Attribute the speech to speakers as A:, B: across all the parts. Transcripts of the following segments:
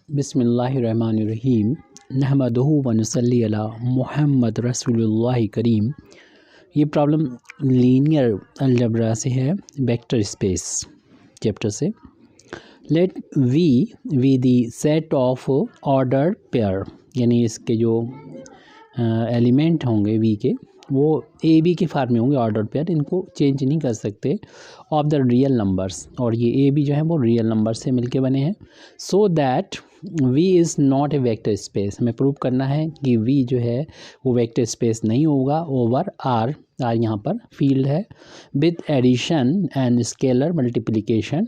A: बिस्मिल्लाहिर्रहमानिर्रहीम नहमदुहु व नुसल्ली अला मुहम्मद रसूलुल्लाह करीम। ये प्रॉब्लम लीनियर अलजबरा से है, वेक्टर स्पेस चैप्टर से। Let V the set of order pair, यानी इसके जो एलिमेंट होंगे वी के वो ए बी के फार्म में होंगे ऑर्डर पेयर, इनको चेंज नहीं कर सकते। ऑफ द रियल नंबर्स, और ये ए बी जो है वो रियल नंबर से मिलके बने हैं। So that V is not a vector space, हमें प्रूव करना है कि वी जो है वो वेक्टर स्पेस नहीं होगा ओवर आर। आर यहाँ पर फील्ड है। With addition and scalar multiplication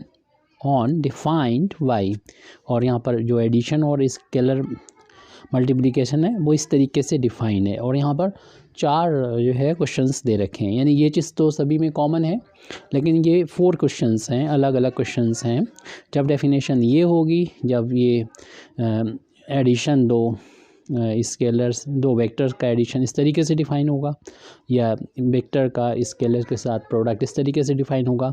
A: on defined Y, और यहाँ पर जो एडिशन और स्केलर मल्टीप्लिकेशन है वो इस तरीके से डिफाइन है। और यहाँ पर 4 जो है क्वेश्चंस दे रखे हैं, यानी ये चीज़ तो सभी में कॉमन है, लेकिन ये 4 क्वेश्चंस हैं, अलग अलग क्वेश्चंस हैं। जब डेफिनेशन ये होगी, जब ये एडिशन दो स्केलर्स, दो वेक्टर्स का एडिशन इस तरीके से डिफाइन होगा, या वेक्टर का स्केलर के साथ प्रोडक्ट इस तरीके से डिफाइन होगा,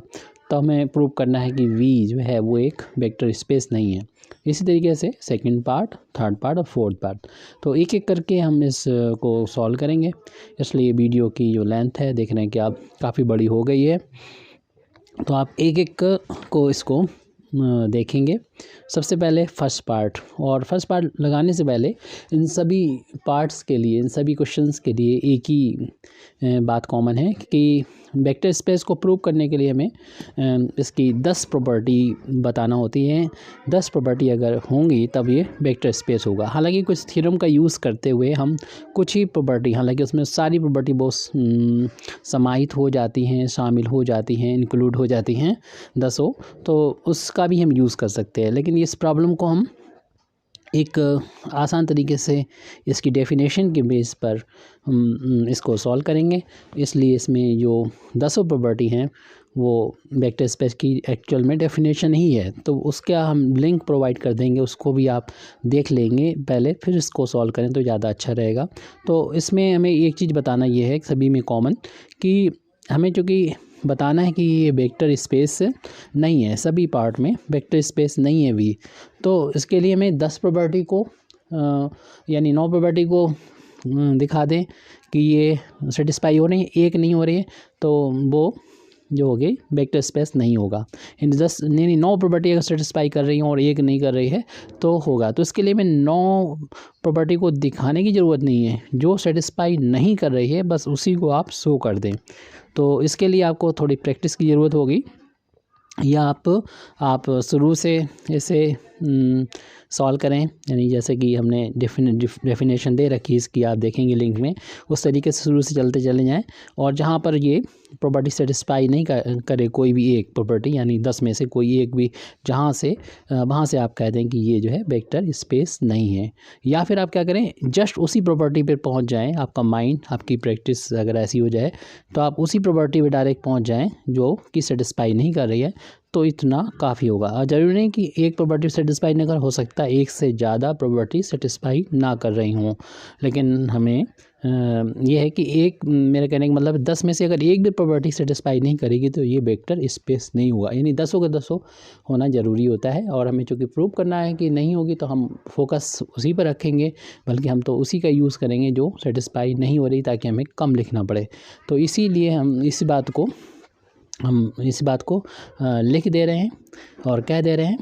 A: तो हमें प्रूव करना है कि वी जो है वो एक वेक्टर स्पेस नहीं है। इसी तरीके से सेकंड पार्ट, थर्ड पार्ट और फोर्थ पार्ट, तो एक एक करके हम इसको सॉल्व करेंगे। इसलिए वीडियो की जो लेंथ है देख रहे हैं कि आप काफ़ी बड़ी हो गई है, तो आप एक एक को इसको देखेंगे। सबसे पहले फर्स्ट पार्ट, और फर्स्ट पार्ट लगाने से पहले इन सभी पार्ट्स के लिए, इन सभी क्वेश्चंस के लिए एक ही बात कॉमन है कि वेक्टर स्पेस को प्रूव करने के लिए हमें इसकी 10 प्रॉपर्टी बताना होती है। 10 प्रॉपर्टी अगर होंगी तब ये वेक्टर स्पेस होगा। हालांकि कुछ थ्योरम का यूज़ करते हुए हम कुछ ही प्रॉपर्टी, हालांकि उसमें सारी प्रॉपर्टी बहुत समाहित हो जाती हैं, शामिल हो जाती हैं, इंक्लूड हो जाती हैं 10, तो उसका भी हम यूज़ कर सकते हैं। लेकिन इस प्रॉब्लम को हम एक आसान तरीके से इसकी डेफिनेशन के बेस पर हम इसको सॉल्व करेंगे। इसलिए इसमें जो 10 प्रॉपर्टी हैं वो वेक्टर स्पेस की एक्चुअल में डेफिनेशन ही है, तो उसका हम लिंक प्रोवाइड कर देंगे, उसको भी आप देख लेंगे पहले, फिर इसको सॉल्व करें तो ज़्यादा अच्छा रहेगा। तो इसमें हमें एक चीज़ बताना ये है सभी में कॉमन, कि हमें चूँकि बताना है कि ये वेक्टर स्पेस नहीं है, सभी पार्ट में वेक्टर स्पेस नहीं है वी, तो इसके लिए हमें 10 प्रॉपर्टी को यानी 9 प्रॉपर्टी को दिखा दें कि ये सेटिस्फाई हो रही है, एक नहीं हो रही है, तो वो जो होगी वेक्टर स्पेस नहीं होगा। इन 10 यानी 9 प्रॉपर्टी अगर सेटिस्फाई कर रही हैं और एक नहीं कर रही है तो होगा। तो इसके लिए मैं 9 प्रॉपर्टी को दिखाने की ज़रूरत नहीं है, जो सेटिस्फाई नहीं कर रही है बस उसी को आप शो कर दें। तो इसके लिए आपको थोड़ी प्रैक्टिस की ज़रूरत होगी, या आप शुरू से इसे सॉल्व करें, यानी जैसे कि हमने डेफिनेशन दे रखी है इसकी, आप देखेंगे लिंक में, उस तरीके से शुरू से चलते चले जाएं। और जहां पर ये प्रॉपर्टी सेटिस्फाई नहीं करे कोई भी एक प्रॉपर्टी, यानी 10 में से कोई एक भी, वहाँ से आप कह दें कि ये जो है वेक्टर स्पेस नहीं है। या फिर आप क्या करें, जस्ट उसी प्रॉपर्टी पर पहुँच जाएँ, आपका माइंड, आपकी प्रैक्टिस अगर ऐसी हो जाए तो आप उसी प्रॉपर्टी पर डायरेक्ट पहुँच जाएँ जो कि सेटिस्फाई नहीं कर रही है, तो इतना काफ़ी होगा। ज़रूरी नहीं कि एक प्रॉपर्टी सेटिस्फाई ना कर, हो सकता है एक से ज़्यादा प्रॉपर्टी सेटिस्फाई ना कर रही हों, लेकिन हमें ये है कि एक, मेरे कहने का मतलब 10 में से अगर एक भी प्रॉपर्टी सेटिस्फाई नहीं करेगी तो ये वेक्टर स्पेस नहीं होगा, यानी 10 के 10 होना ज़रूरी होता है। और हमें चूँकि प्रूव करना है कि नहीं होगी तो हम फोकस उसी पर रखेंगे, बल्कि हम तो उसी का यूज़ करेंगे जो सेटिस्फाई नहीं हो रही, ताकि हमें कम लिखना पड़े। तो इसीलिए हम इस बात को लिख दे रहे हैं और कह दे रहे हैं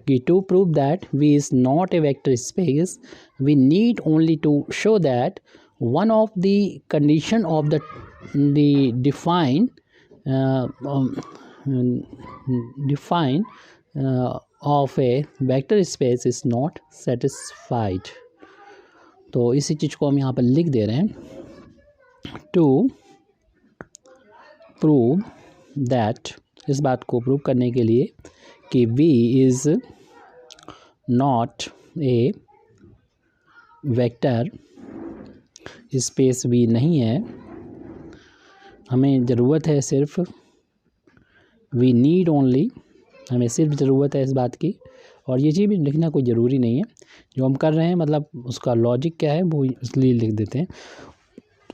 A: कि to prove that V is not a vector space we need only to show that one of the condition of the define of a vector space is not satisfied. तो इसी चीज़ को हम यहाँ पर लिख दे रहे हैं। टू प्रूव दैट, इस बात को प्रूव करने के लिए कि V is not a vector space, V नहीं है, हमें ज़रूरत है सिर्फ, वी नीड ओनली, हमें सिर्फ ज़रूरत है इस बात की। और ये चीज़ भी लिखना कोई ज़रूरी नहीं है, जो हम कर रहे हैं मतलब उसका लॉजिक क्या है वो इसलिए लिख देते हैं,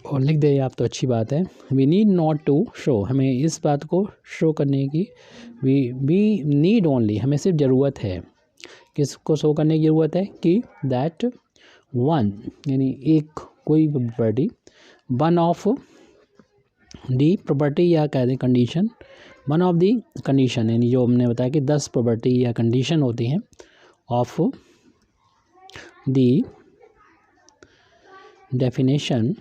A: और लिख दें आप तो अच्छी बात है। We need not to show, हमें इस बात को शो करने की, वी नीड ओनली, हमें सिर्फ ज़रूरत है किसको शो करने की ज़रूरत है कि दैट वन यानी एक कोई property one of the property या कह दें condition one of the condition यानी जो हमने बताया कि 10 प्रॉपर्टी या कंडीशन होती हैं of the definition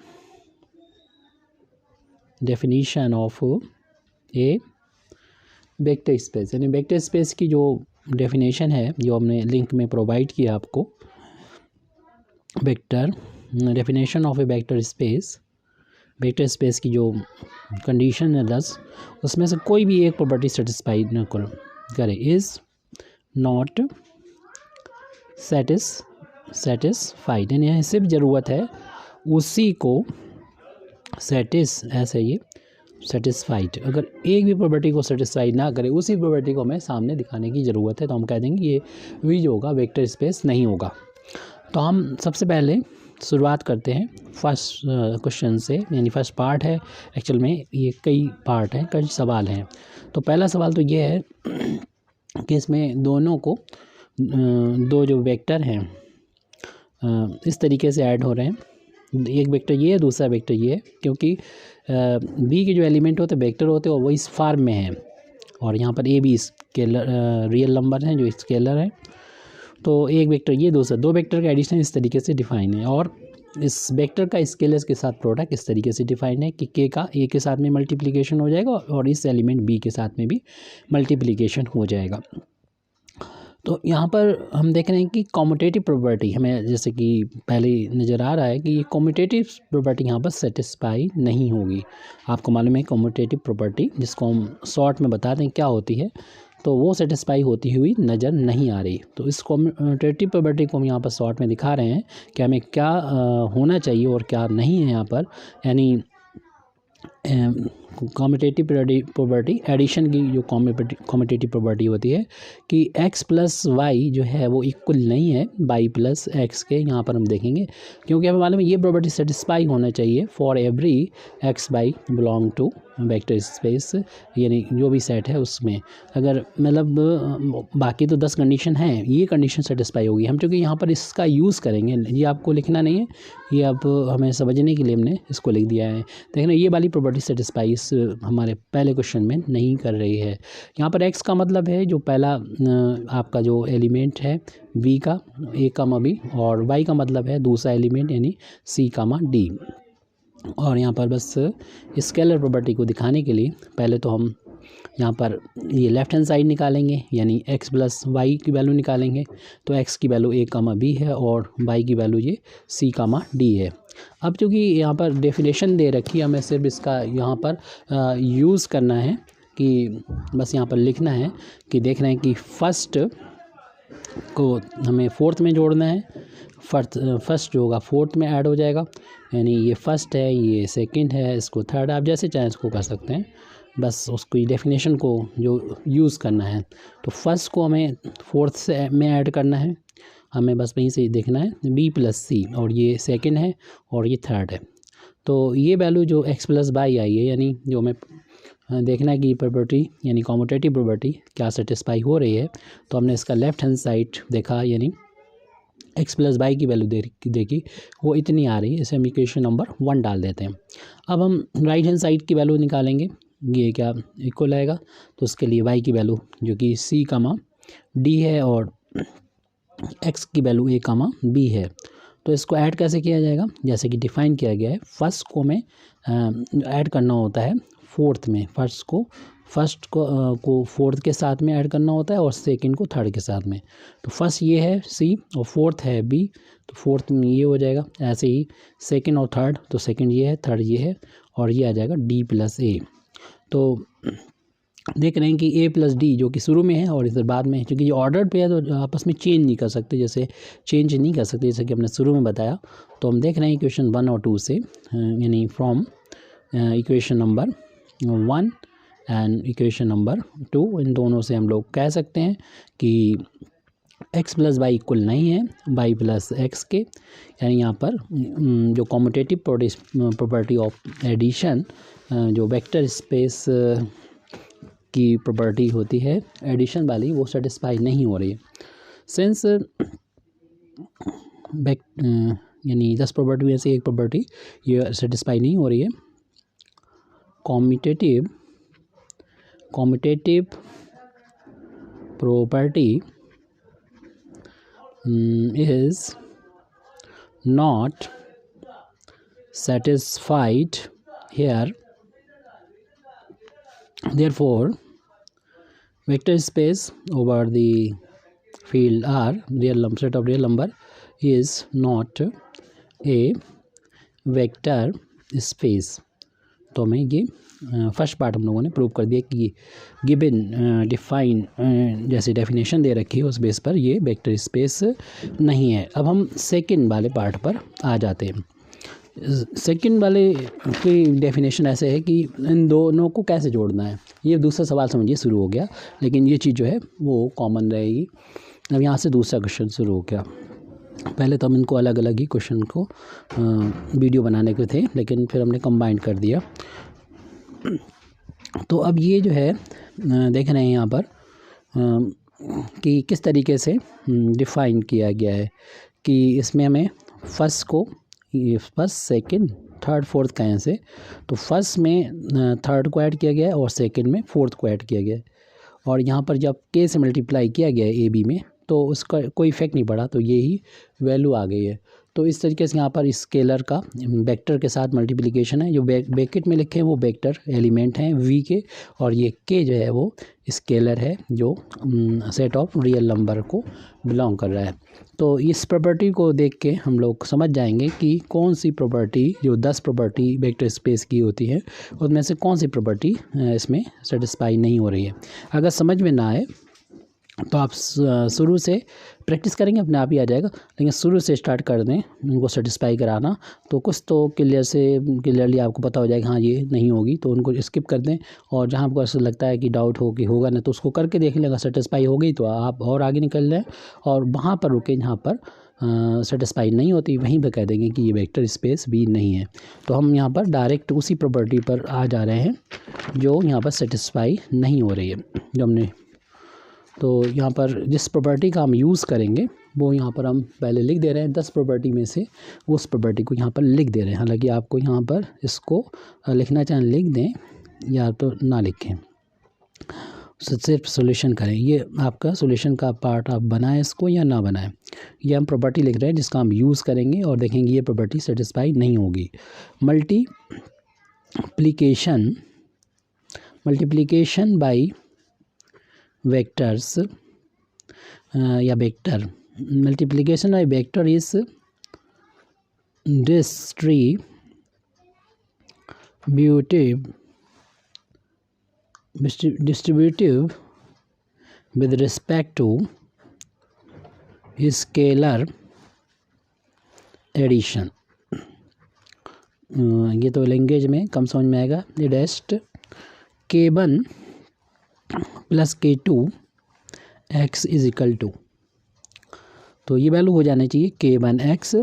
A: of a vector space यानी वेक्टर स्पेस की जो डेफिनेशन है जो हमने लिंक में प्रोवाइड किया आपको vector definition of a vector space की जो कंडीशन है 10 उसमें से कोई भी एक प्रॉपर्टी सेटिस्फाई न करे इज़ नॉट सेटिस्फाइड यानी यहाँ सिर्फ ज़रूरत है उसी को सेटिस्फाइड अगर एक भी प्रॉपर्टी को सेटिस्फाई ना करे उसी प्रॉपर्टी को हमें सामने दिखाने की ज़रूरत है तो हम कह देंगे ये भी जो होगा वेक्टर स्पेस नहीं होगा। तो हम सबसे पहले शुरुआत करते हैं फर्स्ट क्वेश्चन से यानी फर्स्ट पार्ट है एक्चुअल में ये कई पार्ट हैं कई सवाल हैं। तो पहला सवाल तो ये है कि इसमें दोनों को दो जो वेक्टर हैं इस तरीके से ऐड हो रहे हैं एक वेक्टर ये है दूसरा वेक्टर ये है क्योंकि बी के जो एलिमेंट होते हैं वेक्टर होते हैं और वो इस फॉर्म में हैं और यहाँ पर a b scalar real number हैं जो स्केलर हैं। तो एक वेक्टर ये दूसरा दो वेक्टर का एडिशन इस तरीके से डिफाइन है और इस वेक्टर का स्केलर्स के साथ प्रोडक्ट इस तरीके से डिफाइन है कि के का ए के साथ में मल्टीप्लिकेशन हो जाएगा और इस एलिमेंट बी के साथ में भी मल्टीप्लिकेशन हो जाएगा। तो यहाँ पर हम देख रहे हैं कि कॉम्यूटेटिव प्रॉपर्टी हमें जैसे कि पहले नज़र आ रहा है कि ये कॉम्यूटेटिव प्रॉपर्टी यहाँ पर सेटिस्फाई नहीं होगी। आपको मालूम है कॉम्यूटेटिव प्रॉपर्टी जिसको हम शॉर्ट में बता दें क्या होती है तो वो सेटिस्फाई होती हुई नज़र नहीं आ रही। तो इस कॉम्यूटेटिव प्रॉपर्टी को हम यहाँ पर शॉर्ट में दिखा रहे हैं कि हमें क्या होना चाहिए और क्या नहीं है यहाँ पर यानी कॉम्यूटेटिव प्रॉपर्टी एडिशन की जो कॉम्यूटेटिव प्रॉपर्टी होती है कि x प्लस वाई जो है वो इक्वल नहीं है y प्लस एक्स के। यहाँ पर हम देखेंगे क्योंकि हमें मालूम है ये प्रॉपर्टी सेटिस्फाई होना चाहिए for every x y belong to vector space यानी जो भी सेट है उसमें अगर मतलब बाकी तो 10 कंडीशन हैं ये कंडीशन सेटिस्फाई होगी। हम चूँकि यहाँ पर इसका यूज़ करेंगे ये आपको लिखना नहीं है ये आप हमें समझने के लिए हमने इसको लिख दिया है। देखना ये वाली प्रॉपर्टी सेटिस्फाई इस हमारे पहले क्वेश्चन में नहीं कर रही है। यहाँ पर x का मतलब है जो पहला आपका जो एलिमेंट है v का a कामा b और y का मतलब है दूसरा एलिमेंट यानी c कामा d। और यहाँ पर बस स्केलर प्रॉपर्टी को दिखाने के लिए पहले तो हम यहाँ पर ये लेफ़्ट हैंड साइड निकालेंगे यानी x प्लस वाई की वैल्यू निकालेंगे तो x की वैल्यू a कामा b है और y की वैल्यू ये c कामा d है। अब चूँकि यहाँ पर डेफिनेशन दे रखी है हमें सिर्फ इसका यहाँ पर यूज़ करना है कि बस यहाँ पर लिखना है कि देख रहे हैं कि फर्स्ट को हमें फोर्थ में जोड़ना है फर्स्ट जो होगा फोर्थ में ऐड हो जाएगा यानी ये फर्स्ट है ये सेकंड है इसको थर्ड आप जैसे चाहें इसको कर सकते हैं बस उसको डेफिनेशन को जो यूज़ करना है। तो फर्स्ट को हमें फोर्थ से में ऐड करना है हमें बस वहीं से देखना है b प्लस सी और ये सेकंड है और ये थर्ड है। तो ये वैल्यू जो x प्लस वाई आई है यानी जो हमें देखना है कि प्रॉपर्टी यानी कॉम्यूटेटिव प्रॉपर्टी क्या सेटिस्फाई हो रही है। तो हमने इसका लेफ़्ट हैंड साइड देखा यानी x प्लस वाई की वैल्यू देखी वो इतनी आ रही है इसे हम इक्वेशन नंबर 1 डाल देते हैं। अब हम राइट हैंड साइड की वैल्यू निकालेंगे ये क्या इक्वल आएगा तो उसके लिए y की वैल्यू जो कि c कामा d है और x की वैल्यू a कामा b है। तो इसको ऐड कैसे किया जाएगा जैसे कि डिफ़ाइन किया गया है फर्स्ट को हमें ऐड करना होता है फोर्थ में फर्स्ट को फोर्थ के साथ में ऐड करना होता है और सेकंड को थर्ड के साथ में। तो फर्स्ट ये है c और फोर्थ है b तो फोर्थ में ये हो जाएगा ऐसे ही सेकंड और थर्ड तो सेकंड ये है थर्ड ये है और ये आ जाएगा d प्लस a। तो देख रहे हैं कि a प्लस डी जो कि शुरू में है और इधर बाद में है क्योंकि ये ऑर्डर पे है तो आपस में चेंज नहीं कर सकते जैसे कि हमने शुरू में बताया। तो हम देख रहे हैं इक्वेशन 1 और 2 से यानी from equation number 1 and equation number 2 इन दोनों से हम लोग कह सकते हैं कि x प्लस वाई इक्वल नहीं है y प्लस एक्स के यानी यहाँ पर जो कॉम्यूटेटिव प्रॉपर्टी ऑफ एडिशन जो वेक्टर स्पेस की प्रॉपर्टी होती है एडिशन वाली वो सेटिस्फाई नहीं हो रही है। सिंस यानी 10 प्रॉपर्टी में से एक प्रॉपर्टी ये सेटिस्फाई नहीं हो रही है, commutative property is not satisfied here, therefore vector space over the field R, set of real number, is not a vector space. तो हमें ये फर्स्ट पार्ट हम लोगों ने प्रूव कर दिया कि ये गिवन डिफाइन जैसे डेफिनेशन दे रखी है उस बेस पर ये वेक्टर स्पेस नहीं है। अब हम सेकंड वाले पार्ट पर आ जाते हैं। सेकंड वाले की डेफिनेशन ऐसे है कि इन दोनों को कैसे जोड़ना है, ये दूसरा सवाल समझिए शुरू हो गया, लेकिन ये चीज़ जो है वो कॉमन रहेगी। अब यहाँ से दूसरा क्वेश्चन शुरू हो गया। पहले तो हम इनको अलग अलग ही क्वेश्चन को वीडियो बनाने के थे, लेकिन फिर हमने कंबाइन कर दिया। तो अब ये जो है देख रहे हैं यहाँ पर कि किस तरीके से डिफ़ाइन किया गया है कि इसमें हमें फर्स्ट को फर्स्ट सेकंड थर्ड फोर्थ कहें से, तो फर्स्ट में थर्ड को ऐड किया गया है और सेकंड में फोर्थ को ऐड किया गया है। और यहाँ पर जब के से मल्टीप्लाई किया गया है ए बी में तो उसका कोई इफेक्ट नहीं पड़ा, तो ये ही वैल्यू आ गई है। तो इस तरीके से यहाँ पर स्केलर का वेक्टर के साथ मल्टीप्लिकेशन है। जो ब्रैकेट में लिखे हैं वो वेक्टर एलिमेंट हैं वी के, और ये के जो है वो स्केलर है जो सेट ऑफ रियल नंबर को बिलोंग कर रहा है। तो इस प्रॉपर्टी को देख के हम लोग समझ जाएंगे कि कौन सी प्रॉपर्टी, जो 10 प्रॉपर्टी वेक्टर स्पेस की होती है उसमें से कौन सी प्रॉपर्टी इसमें सेटिस्फाई नहीं हो रही है। अगर समझ में ना आए तो आप शुरू से प्रैक्टिस करेंगे, अपने आप ही आ जाएगा, लेकिन शुरू से स्टार्ट कर दें उनको सेटिस्फाई कराना, तो कुछ तो क्लियरली आपको पता हो जाएगा हाँ ये नहीं होगी, तो उनको स्किप कर दें। और जहाँ आपको ऐसा लगता है कि डाउट हो कि होगा ना, तो उसको करके देख लेगा, सेटिस्फाई हो गई तो आप और आगे निकल जाएँ, और वहाँ पर रुकें जहाँ पर सेटिस्फाई नहीं होती, वहीं पर कह देंगे कि ये वेक्टर स्पेस भी नहीं है। तो हम यहाँ पर डायरेक्ट उसी प्रॉपर्टी पर आ जा रहे हैं जो यहाँ पर सेटिस्फाई नहीं हो रही है जो हमने। तो यहाँ पर जिस प्रॉपर्टी का हम यूज़ करेंगे वो यहाँ पर हम पहले लिख दे रहे हैं। 10 प्रॉपर्टी में से उस प्रॉपर्टी को यहाँ पर लिख दे रहे हैं। हालांकि आपको यहाँ पर इसको लिखना चाहें लिख दें या तो ना लिखें, सिर्फ सॉल्यूशन करें। ये आपका सॉल्यूशन का पार्ट आप बनाएं इसको या ना बनाएं। ये हम प्रॉपर्टी लिख रहे हैं जिसका हम यूज़ करेंगे और देखेंगे ये प्रॉपर्टी सेटिस्फाई नहीं होगी। मल्टीप्लिकेशन बाई वेक्टर्स या vector, multiplication by vector is distributive with respect to scalar addition। ये तो लैंग्वेज में कम समझ में आएगा। डेस्ट K1 plus K2 x is equal to, तो ये वैल्यू हो जाना चाहिए K1x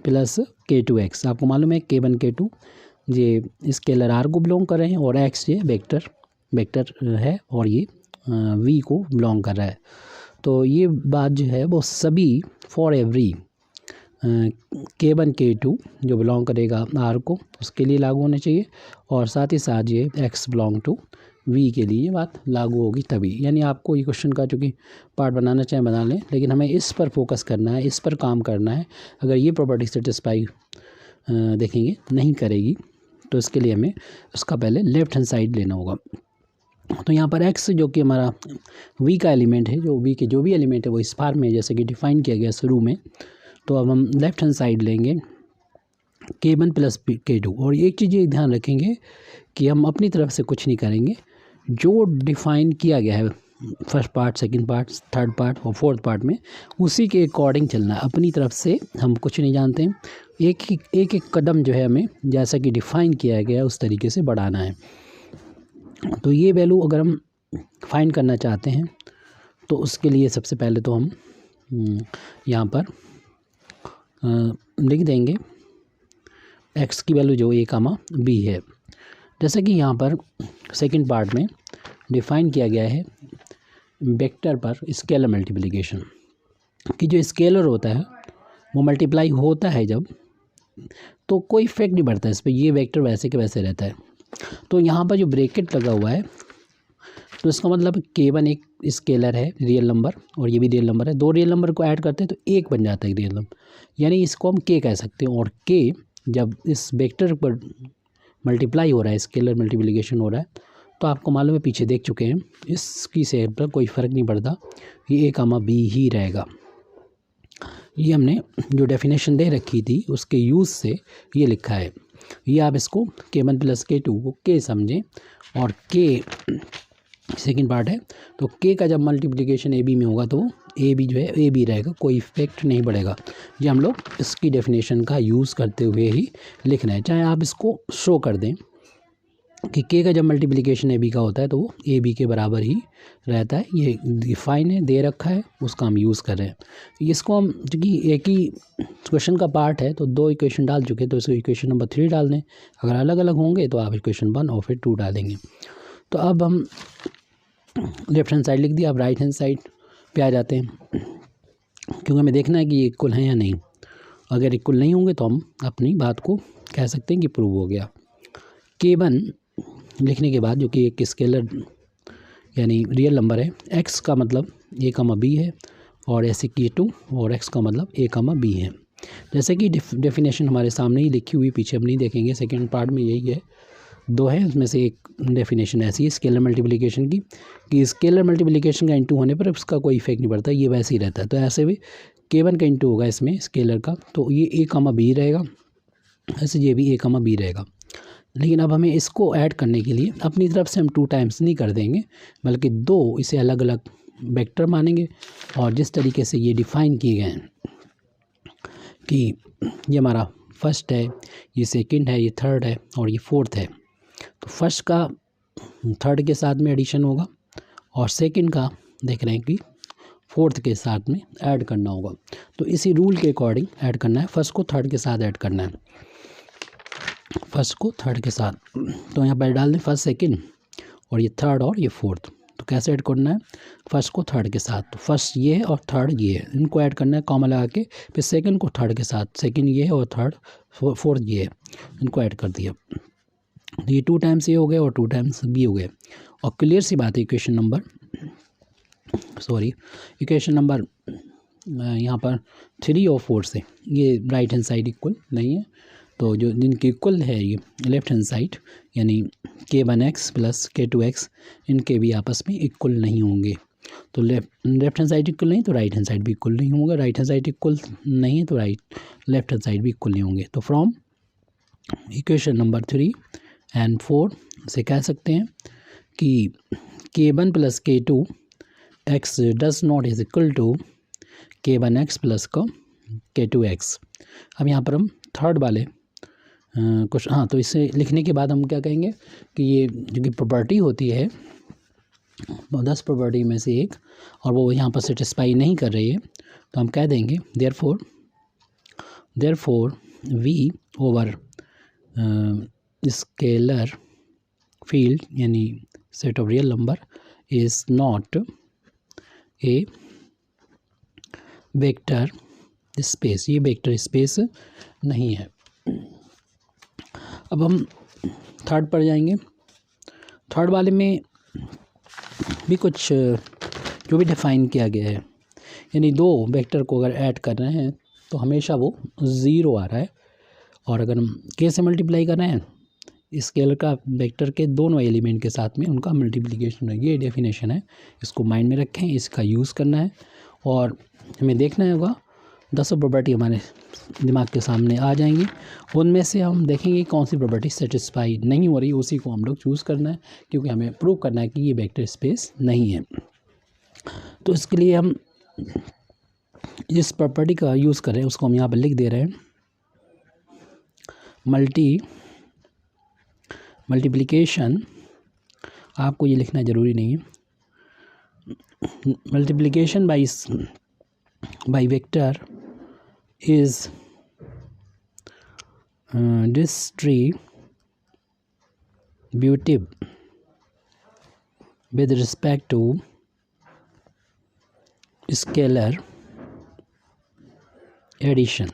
A: प्लस K2x। आपको मालूम है K1 K2 ये स्केलर R को बिलोंग कर रहे हैं और x ये वेक्टर है और ये V को बिलोंग कर रहा है। तो ये बात जो है वो सभी फॉर एवरी K1 K2 जो बिलोंग करेगा R को उसके लिए लागू होने चाहिए, और साथ ही साथ ये x बिलोंग टू V के लिए ये बात लागू होगी तभी। यानी आपको ये क्वेश्चन का चूँकि पार्ट बनाना चाहें बना लें, लेकिन हमें इस पर फोकस करना है, इस पर काम करना है। अगर ये प्रॉपर्टी सेटिस्फाई देखेंगे नहीं करेगी तो इसके लिए हमें उसका पहले लेफ्ट हैंड साइड लेना होगा। तो यहाँ पर x जो कि हमारा V का एलिमेंट है, जो V के जो भी एलिमेंट है वो इस फॉर्म में जैसे कि डिफाइन किया गया शुरू में, तो अब हम लेफ्ट हैंड साइड लेंगे K1 प्लस K2। और एक चीज़ ये ध्यान रखेंगे कि हम अपनी तरफ से कुछ नहीं करेंगे, जो डिफ़ाइन किया गया है first part, second part, third part और फोर्थ पार्ट में उसी के अकॉर्डिंग चलना है। अपनी तरफ से हम कुछ नहीं जानते हैं, एक कदम जो है हमें जैसा कि डिफ़ाइन किया गया उस तरीके से बढ़ाना है। तो ये वैल्यू अगर हम फाइंड करना चाहते हैं तो उसके लिए सबसे पहले तो हम यहाँ पर लिख देंगे x की वैल्यू जो a, b है। जैसे कि यहाँ पर सेकंड पार्ट में डिफ़ाइन किया गया है वेक्टर पर स्केलर मल्टीप्लिकेशन। कि जो स्केलर होता है वो मल्टीप्लाई होता है जब, तो कोई इफेक्ट नहीं पड़ता इस पर, ये वेक्टर वैसे के वैसे रहता है। तो यहाँ पर जो ब्रैकेट लगा हुआ है तो इसका मतलब K1 एक स्केलर है, रियल नंबर, और ये भी रियल नंबर है। दो रियल नंबर को ऐड करते हैं तो एक बन जाता है रियल नंबर, यानी इसको हम K कह सकते हैं। और K जब इस वेक्टर पर मल्टीप्लाई हो रहा है, स्केलर मल्टीप्लिकेशन हो रहा है, तो आपको मालूम है, पीछे देख चुके हैं, इसकी सेट पर कोई फ़र्क नहीं पड़ता, ये A, B ही रहेगा। ये हमने जो डेफिनेशन दे रखी थी उसके यूज़ से ये लिखा है। ये आप इसको K1 + K2 को K समझें, और K सेकेंड पार्ट है, तो K का जब मल्टीप्लिकेशन AB में होगा तो AB जो है AB रहेगा, कोई इफेक्ट नहीं पड़ेगा। ये हम लोग इसकी डेफिनेशन का यूज़ करते हुए ही लिखना है। चाहे आप इसको शो कर दें कि K का जब मल्टीप्लिकेशन AB का होता है तो वो AB के बराबर ही रहता है। ये डिफाइन है, दे रखा है, उसका हम यूज़ कर रहे हैं। इसको हम, क्योंकि एक ही क्वेश्चन का पार्ट है तो दो इक्वेशन डाल चुके, तो इसको इक्वेशन नंबर 3 डाल दें। अगर अलग अलग होंगे तो आप इक्वेशन 1 और फिर 2 डालेंगे। तो अब हम लेफ्ट हैंड साइड लिख दिया, अब राइट हैंड साइड पे आ जाते हैं, क्योंकि हमें देखना है कि ये इक्वल हैं या नहीं। अगर इक्वल नहीं होंगे तो हम अपनी बात को कह सकते हैं कि प्रूव हो गया। K1 लिखने के बाद, जो कि एक स्केलर यानी रियल नंबर है, x का मतलब A, B है, और ऐसे K2 और x का मतलब A, B है। जैसे कि डेफिनेशन हमारे सामने ही लिखी हुई, पीछे हम नहीं देखेंगे, सेकेंड पार्ट में यही है। दो है, उसमें से एक डेफिनेशन ऐसी है स्केलर मल्टीप्लिकेशन की, कि स्केलर मल्टीप्लिकेशन का इंटू होने पर उसका कोई इफेक्ट नहीं पड़ता, ये वैसे ही रहता है। तो ऐसे भी K1 का इंटू होगा इसमें स्केलर का, तो ये A, B रहेगा, ऐसे ये भी A, B रहेगा। लेकिन अब हमें इसको ऐड करने के लिए अपनी तरफ से हम 2 टाइम्स नहीं कर देंगे, बल्कि 2 इसे अलग अलग वेक्टर मानेंगे। और जिस तरीके से ये डिफ़ाइन किए गए हैं कि ये हमारा फर्स्ट है, ये सेकंड है, ये थर्ड है और ये फोर्थ है, तो फर्स्ट का थर्ड के साथ में एडिशन होगा और सेकंड का देख रहे हैं कि फोर्थ के साथ में ऐड करना होगा। तो इसी रूल के अकॉर्डिंग ऐड करना है, फर्स्ट को थर्ड के साथ ऐड करना है, फर्स्ट को थर्ड के साथ। तो यहाँ पर डाल दें फर्स्ट, सेकंड और ये थर्ड और ये फोर्थ। तो कैसे ऐड करना है, फर्स्ट को थर्ड के साथ, तो फर्स्ट ये है और थर्ड ये है, इनको ऐड करना है कॉमा लगा के। फिर सेकंड को थर्ड के साथ, सेकंड ये है और थर्ड फोर्थ ये है, इनको ऐड कर दिया। ये 2 टाइम्स ये हो गए और 2 टाइम्स बी हो गए। और क्लियर सी बात है, इक्वेशन नंबर यहाँ पर 3 और 4 से ये राइट हैंड साइड इक्वल नहीं है, तो जो जिनके इक्वल है ये लेफ्ट हैंड साइड, यानी K1x + K2x, इनके भी आपस में इक्वल नहीं होंगे। तो लेफ्ट हैंड साइड इक्वल नहीं तो राइट हैंड साइड भी इक्वल नहीं होगा, राइट हैंड साइड इक्वल नहीं है तो लेफ्ट हैंड साइड भी इक्वल नहीं होंगे। तो फ्रॉम इक्वेशन नंबर 3 एंड 4 से कह सकते हैं कि K1 + K2x does not is equal to K1x + K2x। अब यहाँ पर हम थर्ड वाले कुछ, हाँ, तो इसे लिखने के बाद हम क्या कहेंगे कि ये जो कि प्रॉपर्टी होती है 10 प्रॉपर्टी में से एक, और वो यहाँ पर सेटिस्फाई नहीं कर रही है, तो हम कह देंगे therefore V over scalar field यानी set of real number is not a vector space, ये वेक्टर स्पेस नहीं है। अब हम थर्ड पर जाएंगे। थर्ड वाले में भी कुछ जो भी डिफ़ाइन किया गया है, यानी 2 वेक्टर को अगर ऐड कर रहे हैं तो हमेशा वो 0 आ रहा है, और अगर हम K से मल्टीप्लाई कर रहे हैं स्केलर का वेक्टर के दोनों एलिमेंट के साथ में उनका मल्टीप्लिकेशन है। ये डेफिनेशन है, इसको माइंड में रखें, इसका यूज़ करना है और हमें देखना होगा 10 प्रॉपर्टी हमारे दिमाग के सामने आ जाएंगी, उनमें से हम देखेंगे कौन सी प्रॉपर्टी सेटिस्फाई नहीं हो रही, उसी को हम लोग चूज़ करना है, क्योंकि हमें प्रूव करना है कि ये वेक्टर स्पेस नहीं है। तो इसके लिए हम जिस प्रॉपर्टी का यूज़ कर रहे हैं उसको हम यहाँ पर लिख दे रहे हैं, मल्टीप्लिकेशन, आपको ये लिखना ज़रूरी नहीं है, multiplication by vector is distributive with respect to scalar addition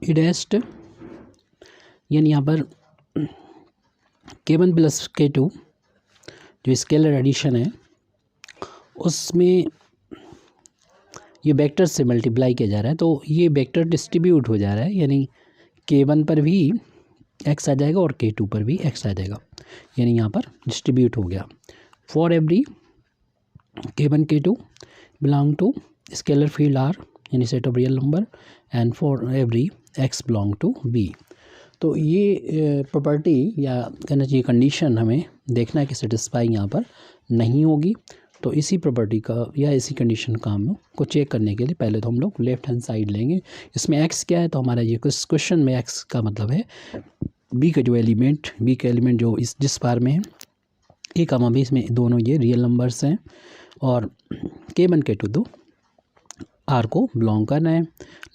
A: इडेस्ट, यानी यहाँ पर K1 प्लस K2 जो स्केलर एडिशन है उसमें ये वेक्टर से मल्टीप्लाई किया जा रहा है, तो ये वेक्टर डिस्ट्रीब्यूट हो जा रहा है, यानी K1 पर भी x आ जाएगा और K2 पर भी x आ जाएगा, यानी यहाँ पर डिस्ट्रीब्यूट हो गया। For every K1 K2 belong to scalar field R यानी set of real number, and for every x belong to B। तो ये प्रॉपर्टी या कहना चाहिए कंडीशन हमें देखना है कि सेटिस्फाई यहाँ पर नहीं होगी। तो इसी प्रॉपर्टी का या इसी कंडीशन का हम को चेक करने के लिए पहले तो हम लोग लेफ्ट हैंड साइड लेंगे। इसमें x क्या है, तो हमारा ये क्वेश्चन में x का मतलब है b का जो एलिमेंट, b का एलिमेंट जो जिस बार में है a कामा b, इसमें दोनों ये रियल नंबर्स हैं और K1 K2 दो R को बिलोंग करना है।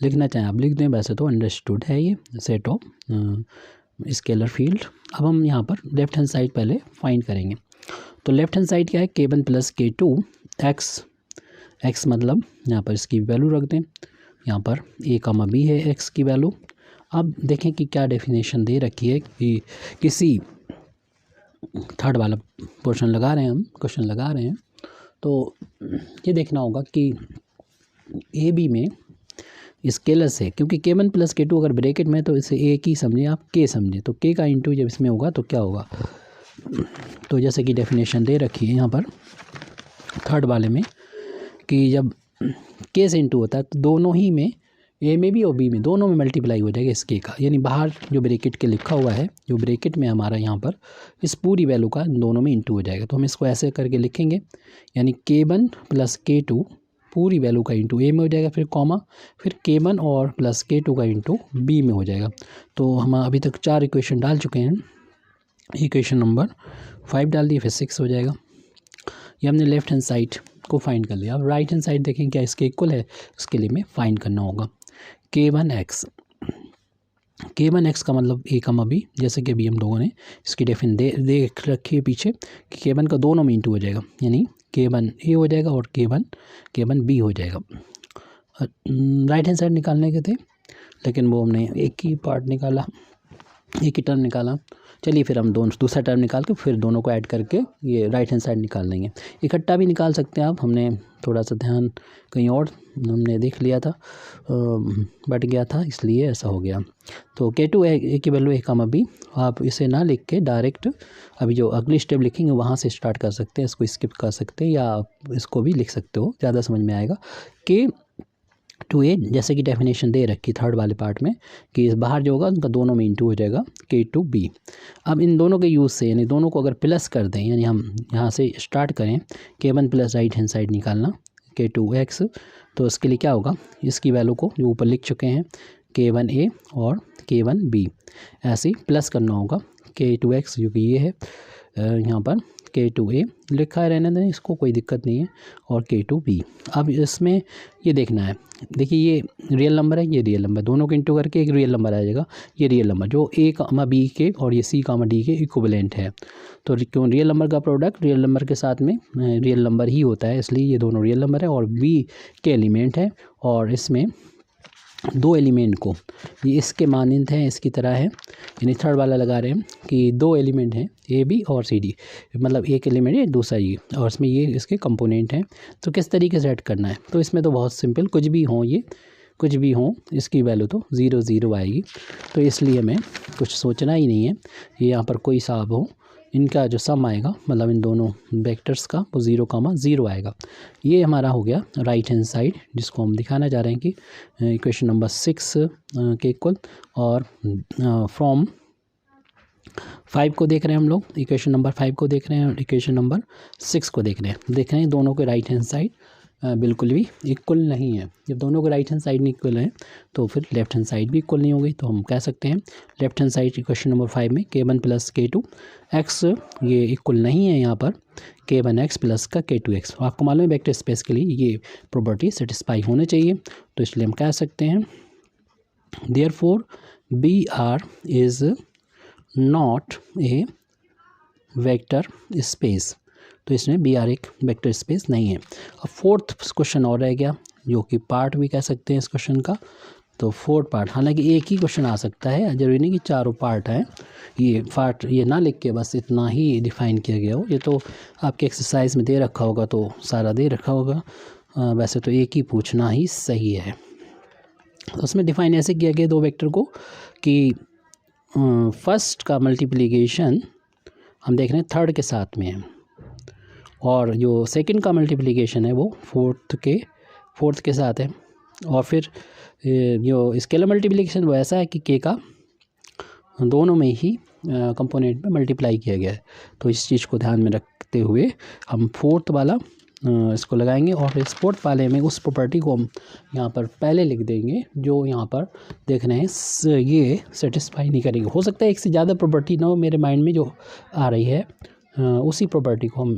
A: लिखना चाहें आप लिख दें, वैसे तो अंडरस्टूड है ये सेट ऑफ स्केलर फील्ड। अब हम यहाँ पर लेफ्ट हैंड साइड पहले फाइंड करेंगे। तो लेफ्ट हैंड साइड क्या है, K1 प्लस K2 x मतलब यहाँ पर इसकी वैल्यू रख दें, यहाँ पर a कामा b है x की वैल्यू। अब देखें कि क्या डेफिनेशन दे रखी है कि किसी थर्ड वाला पोर्शन लगा रहे हैं, हम क्वेश्चन लगा रहे हैं, तो ये देखना होगा कि ए बी में स्केलर से, क्योंकि K1 प्लस K2 अगर ब्रैकेट में तो इसे ए की समझें आप K समझें, तो K का इंटू जब इसमें होगा तो क्या होगा, तो जैसे कि डेफिनेशन दे रखी है यहाँ पर थर्ड वाले में कि जब K से इंटू होता है तो दोनों ही में ए में भी और बी में दोनों में मल्टीप्लाई हो जाएगा इस K का, यानी बाहर जो ब्रैकेट के लिखा हुआ है, जो ब्रैकेट में हमारा यहाँ पर इस पूरी वैल्यू का दोनों में इंटू हो जाएगा। तो हम इसको ऐसे करके लिखेंगे, यानी K1 प्लस K2 पूरी वैल्यू का इंटू ए में हो जाएगा, फिर कॉमा, फिर K1 और प्लस K2 का इंटू बी में हो जाएगा। तो हम अभी तक 4 इक्वेशन डाल चुके हैं, इक्वेशन नंबर 5 डाल दिए, फिर 6 हो जाएगा। ये हमने लेफ्ट हैंड साइड को फाइंड कर लिया। अब राइट हैंड साइड देखें क्या इसके इक्वल है, उसके लिए हमें फाइंड करना होगा K1x का मतलब a कामा b, जैसे कि अभी हम लोगों ने इसकी डेफिन देख रखी है पीछे कि K1 का दोनों में इंटू हो जाएगा, यानी K1 a हो जाएगा और K1 b हो जाएगा। राइट हैंड साइड निकालने के थे, लेकिन वो हमने एक ही पार्ट निकाला, एक ही टर्म निकाला। चलिए फिर हम दूसरा टर्म निकाल के फिर दोनों को ऐड करके ये राइट हैंड साइड निकाल लेंगे। इकट्ठा भी निकाल सकते हैं आप, हमने थोड़ा सा ध्यान कहीं और हमने देख लिया था, बट गया था, इसलिए ऐसा हो गया। तो K2 ए की वैल्यू a कामा b, आप इसे ना लिख के डायरेक्ट अभी जो अगली स्टेप लिखेंगे वहाँ से स्टार्ट कर सकते हैं, इसको स्किप कर सकते हैं या इसको भी लिख सकते हो, ज़्यादा समझ में आएगा। K2a जैसे कि डेफिनेशन दे रखी थर्ड वाले पार्ट में कि इस बाहर जो होगा उनका दोनों में इंटू हो जाएगा K2b। अब इन दोनों के यूज़ से, यानी दोनों को अगर प्लस कर दें, यानी हम यहाँ से स्टार्ट करें K1 plus right hand side निकालना K2x, तो इसके लिए क्या होगा, इसकी वैल्यू को जो ऊपर लिख चुके हैं K1a और K1b, ऐसे प्लस करना होगा K2x जो कि ये है यहाँ पर K2a लिखा है, रहने दें इसको, कोई दिक्कत नहीं है, और K2b। अब इसमें ये देखना है, देखिए ये रियल नंबर है, ये रियल नंबर, दोनों को इंटू करके एक रियल नंबर आ जाएगा, ये रियल नंबर जो a कामा b के और ये c कामा d के इक्विवेलेंट है। तो क्यों रियल नंबर का प्रोडक्ट रियल नंबर के साथ में रियल नंबर ही होता है, इसलिए ये दोनों रियल नंबर है और b के एलिमेंट है, और इसमें दो एलिमेंट को ये इसके मानंद हैं, इसकी तरह है, यानी थर्ड वाला लगा रहे हैं कि दो एलिमेंट हैं ए बी और सी डी, मतलब एक एलिमेंट है दूसरा ये, और इसमें ये इसके कंपोनेंट हैं। तो किस तरीके से ऐड करना है, तो इसमें तो बहुत सिंपल, कुछ भी हो इसकी वैल्यू तो 0 0 आएगी, तो इसलिए हमें कुछ सोचना ही नहीं है। ये यहाँ पर कोई हिसाब हो, इनका जो सम आएगा मतलब इन दोनों वेक्टर्स का वो 0 कामा 0 आएगा। ये हमारा हो गया राइट हैंड साइड, जिसको हम दिखाना चाह रहे हैं कि इक्वेशन नंबर 6 के इक्वल, और फ्रॉम 5 को देख रहे हैं हम लोग, इक्वेशन नंबर 5 को देख रहे हैं और इक्वेशन नंबर 6 को देख रहे हैं दोनों के राइट हैंड साइड बिल्कुल भी इक्वल नहीं है। जब दोनों के राइट हैंड साइड नहीं इक्वल है तो फिर लेफ्ट हैंड साइड भी इक्वल नहीं होगी। तो हम कह सकते हैं left hand side equation number 5 में K1 प्लस K2 x ये इक्वल नहीं है, यहाँ पर K1x प्लस का K2x। आपको मालूम है वेक्टर स्पेस के लिए ये प्रॉपर्टी सेटिस्फाई होने चाहिए, तो इसलिए हम कह सकते हैं therefore BR is not a vector space. तो इसमें BR एक वेक्टर स्पेस नहीं है। अब फोर्थ क्वेश्चन और रह गया, जो कि पार्ट भी कह सकते हैं इस क्वेश्चन का। तो 4 पार्ट, हालांकि एक ही क्वेश्चन आ सकता है, जरूरी नहीं कि चारों पार्ट हैं। ये पार्ट ये ना लिख के बस इतना ही डिफ़ाइन किया गया हो, ये तो आपके एक्सरसाइज में दे रखा होगा तो सारा दे रखा होगा। वैसे तो एक ही पूछना ही सही है। तो उसमें डिफ़ाइन ऐसे किया गया दो वेक्टर को कि फर्स्ट का मल्टीप्लिकेशन हम देख रहे हैं थर्ड के साथ में है, और जो सेकंड का मल्टीप्लिकेशन है वो फोर्थ के साथ है। और फिर जो स्केलर मल्टीप्लिकेशन वो ऐसा है कि के का दोनों में ही कंपोनेंट में मल्टीप्लाई किया गया है। तो इस चीज़ को ध्यान में रखते हुए हम फोर्थ वाला इसको लगाएंगे, और इस फोर्थ वाले में उस प्रॉपर्टी को हम यहाँ पर पहले लिख देंगे जो यहाँ पर देख रहे हैं ये सेटिस्फाई नहीं करेगी। हो सकता है एक से ज़्यादा प्रॉपर्टी ना हो, मेरे माइंड में जो आ रही है उसी प्रॉपर्टी को हम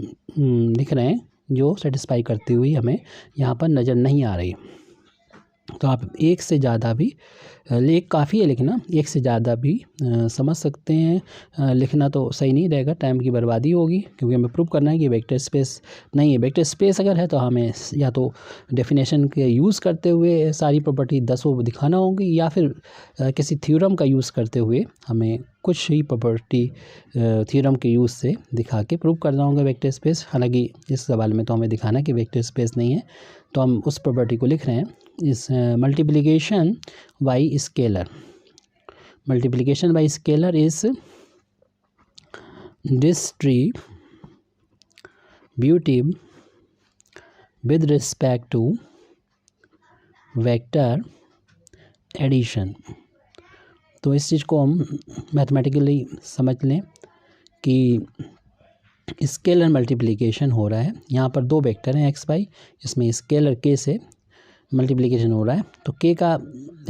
A: लिख रहे हैं जो सेटिस्फाई करती हुई हमें यहाँ पर नज़र नहीं आ रही। तो आप एक से ज़्यादा भी एक काफ़ी है लिखना, एक से ज़्यादा भी समझ सकते हैं। लिखना तो सही नहीं रहेगा, टाइम की बर्बादी होगी, क्योंकि हमें प्रूव करना है कि वेक्टर स्पेस नहीं है। वेक्टर स्पेस अगर है तो हमें या तो डेफिनेशन के यूज़ करते हुए सारी प्रॉपर्टी 10 दिखाना होगी, या फिर किसी थ्योरम का यूज़ करते हुए हमें कुछ ही प्रॉपर्टी थ्योरम के यूज़ से दिखा के प्रूव करना होगा वेक्टर स्पेस। हालांकि इस सवाल में तो हमें दिखाना है कि वेक्टर स्पेस नहीं है, तो हम उस प्रॉपर्टी को लिख रहे हैं इस multiplication by scalar. Multiplication by scalar is distributive with respect to vector addition. तो इस चीज़ को हम मैथमेटिकली समझ लें कि स्केलर मल्टीप्लिकेशन हो रहा है। यहाँ पर दो वेक्टर हैं एक्स वाई, इसमें स्केलर के से मल्टीप्लिकेशन हो रहा है, तो के का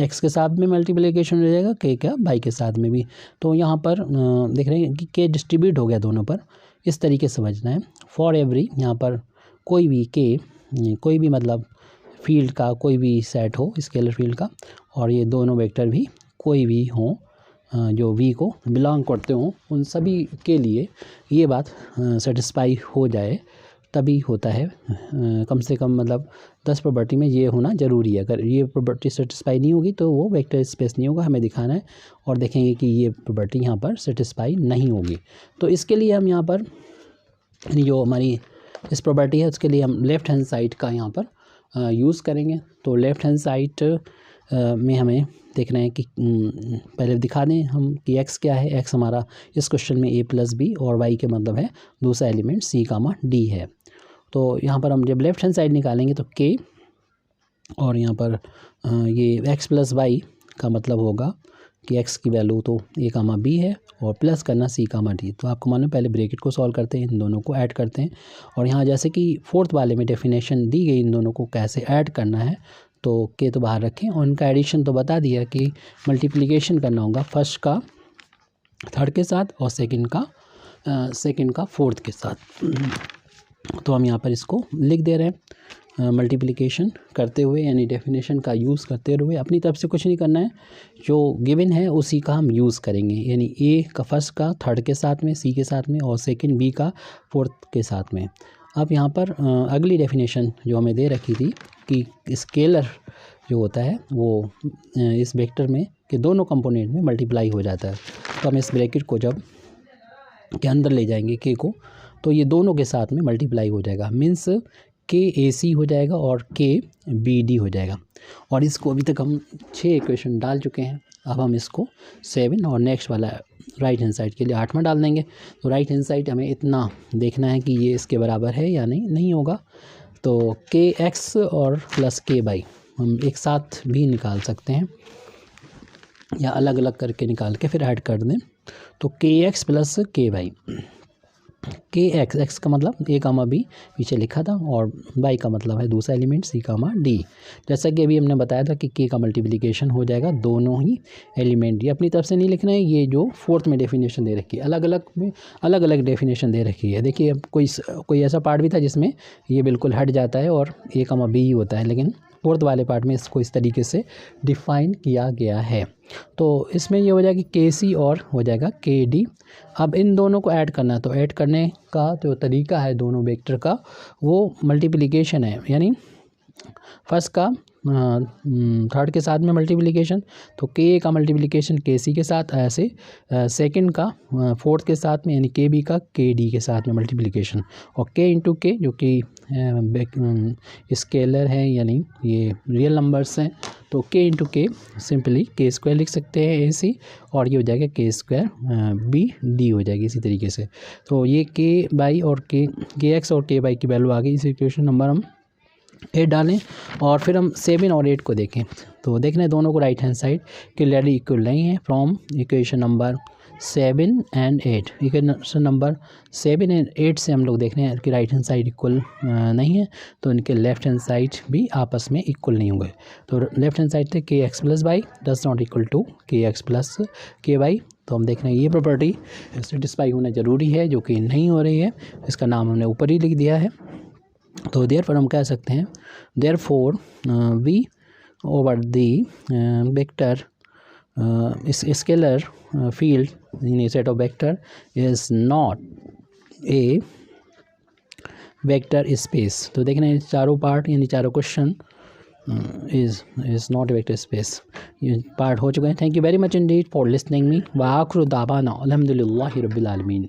A: एक्स के साथ में मल्टीप्लिकेशन हो जाएगा, के का वाई के साथ में भी। तो यहाँ पर देख रहे हैं कि के डिस्ट्रीब्यूट हो गया दोनों पर, इस तरीके से समझना है। फॉर एवरी, यहाँ पर कोई भी के, कोई भी मतलब फील्ड का कोई भी सेट हो स्केलर फील्ड का, और ये दोनों वेक्टर भी कोई भी हों जो वी को बिलोंग करते हों, उन सभी के लिए ये बात सेटिस्फाई हो जाए तभी होता है। कम से कम मतलब 10 प्रॉपर्टी में ये होना ज़रूरी है। अगर ये प्रॉपर्टी सेटिस्फाई नहीं होगी तो वो वेक्टर स्पेस नहीं होगा, हमें दिखाना है। और देखेंगे कि ये प्रॉपर्टी यहाँ पर सेटिस्फाई नहीं होगी, तो इसके लिए हम यहाँ पर जो हमारी इस प्रॉपर्टी है उसके लिए हम लेफ़्ट हैंड साइड का यहाँ पर यूज़ करेंगे। तो लेफ़्ट हैंड साइड में हमें देख रहे हैं कि पहले दिखा दें हम कि x क्या है। x हमारा इस क्वेश्चन में a + b और y के मतलब है दूसरा एलिमेंट c, d है। तो यहाँ पर हम जब लेफ़्ट हैंड साइड निकालेंगे तो k, और यहाँ पर ये x + y का मतलब होगा कि x की वैल्यू तो a, b है, और प्लस करना c, d। तो आपको मालूम, पहले ब्रैकेट को सॉल्व करते हैं, इन दोनों को ऐड करते हैं। और यहाँ जैसे कि फोर्थ वाले में डेफिनेशन दी गई इन दोनों को कैसे ऐड करना है, तो के तो बाहर रखें, और उनका एडिशन तो बता दिया कि मल्टीप्लिकेशन करना होगा फर्स्ट का थर्ड के साथ और सेकंड का फोर्थ के साथ। तो हम यहाँ पर इसको लिख दे रहे हैं मल्टीप्लिकेशन करते हुए, यानी डेफिनेशन का यूज़ करते हुए। अपनी तरफ से कुछ नहीं करना है, जो गिवन है उसी का हम यूज़ करेंगे, यानी ए का फर्स्ट का थर्ड के साथ में, सी के साथ में, और सेकंड बी का फोर्थ के साथ में। अब यहाँ पर अगली डेफिनेशन जो हमें दे रखी थी कि स्केलर जो होता है वो इस वेक्टर में के दोनों कंपोनेंट में मल्टीप्लाई हो जाता है। तो हम इस ब्रैकेट को जब के अंदर ले जाएंगे के को, तो ये दोनों के साथ में मल्टीप्लाई हो जाएगा, मीन्स के ए सी हो जाएगा और के बी डी हो जाएगा। और इसको अभी तक हम 6 इक्वेशन डाल चुके हैं। अब हम इसको 7 और नेक्स्ट वाला राइट हैंड साइड के लिए 8वां डाल देंगे। तो राइट हैंड साइड हमें इतना देखना है कि ये इसके बराबर है या नहीं होगा। तो के एक्स और प्लस के वाई हम एक साथ भी निकाल सकते हैं, या अलग अलग करके निकाल के फिर ऐड कर दें। तो के एक्स प्लस के वाई, के एक्स का मतलब a, b पीछे लिखा था, और y का मतलब है दूसरा एलिमेंट c, d। जैसा कि अभी हमने बताया था कि k का मल्टीप्लिकेशन हो जाएगा दोनों ही एलिमेंट। ये अपनी तरफ से नहीं लिखना है, ये जो फोर्थ में डेफिनेशन दे रखी है, अलग अलग में अलग अलग डेफिनेशन दे रखी है। देखिए अब कोई ऐसा पार्ट भी था जिसमें ये बिल्कुल हट जाता है और a, b ही होता है, लेकिन फोर्थ वाले पार्ट में इसको इस तरीके से डिफ़ाइन किया गया है। तो इसमें ये हो जाएगा के सी और हो जाएगा के डी। अब इन दोनों को ऐड करना है, तो ऐड करने का जो तरीका है दोनों वेक्टर का वो मल्टीप्लिकेशन है, यानी फर्स्ट का थर्ड के साथ में मल्टीप्लिकेशन, तो के का मल्टीप्लिकेशन के सी के साथ, ऐसे सेकंड का फोर्थ के साथ में यानी के बी का के डी के साथ में मल्टीप्लिकेशन, और के इंटू के जो कि स्केलर है यानी ये रियल नंबर्स हैं, तो के इंटू के सिंपली के स्क्वायर लिख सकते हैं ए सी, और ये हो जाएगा के स्क्वायर बी डी हो जाएगी इसी तरीके से। तो ये के बाई और के एक्स और के बाई की वैल्यू आ गई। इस इक्वेशन नंबर हम 8 डालें और फिर हम 7 और 8 को देखें, तो देखना है दोनों को right hand side clearly equal नहीं है। From equation number 7 and 8, equation number 7 and 8 से हम लोग देख रहे हैं कि राइट हैंड साइड इक्वल नहीं है, तो इनके लेफ्ट हैंड साइड भी आपस में इक्वल नहीं होंगे। तो लेफ्ट हैंड साइड थे k x plus y does not equal to k x plus k y, तो हम देख रहे हैं ये प्रॉपर्टी सेटिस्फाई होना ज़रूरी है, जो कि नहीं हो रही है, इसका नाम हमने ऊपर ही लिख दिया है। तो देयरफॉर हम कह सकते हैं therefore V over the vector scalar field in a set of vector is not a vector space. तो देखना चारों पार्ट यानी चारों question is not a vector space, ये पार्ट हो चुके हैं। Thank you very much indeed for listening me. व आखिर दावाना अल्हम्दुलिल्लाहि रब्बिल आलमीन।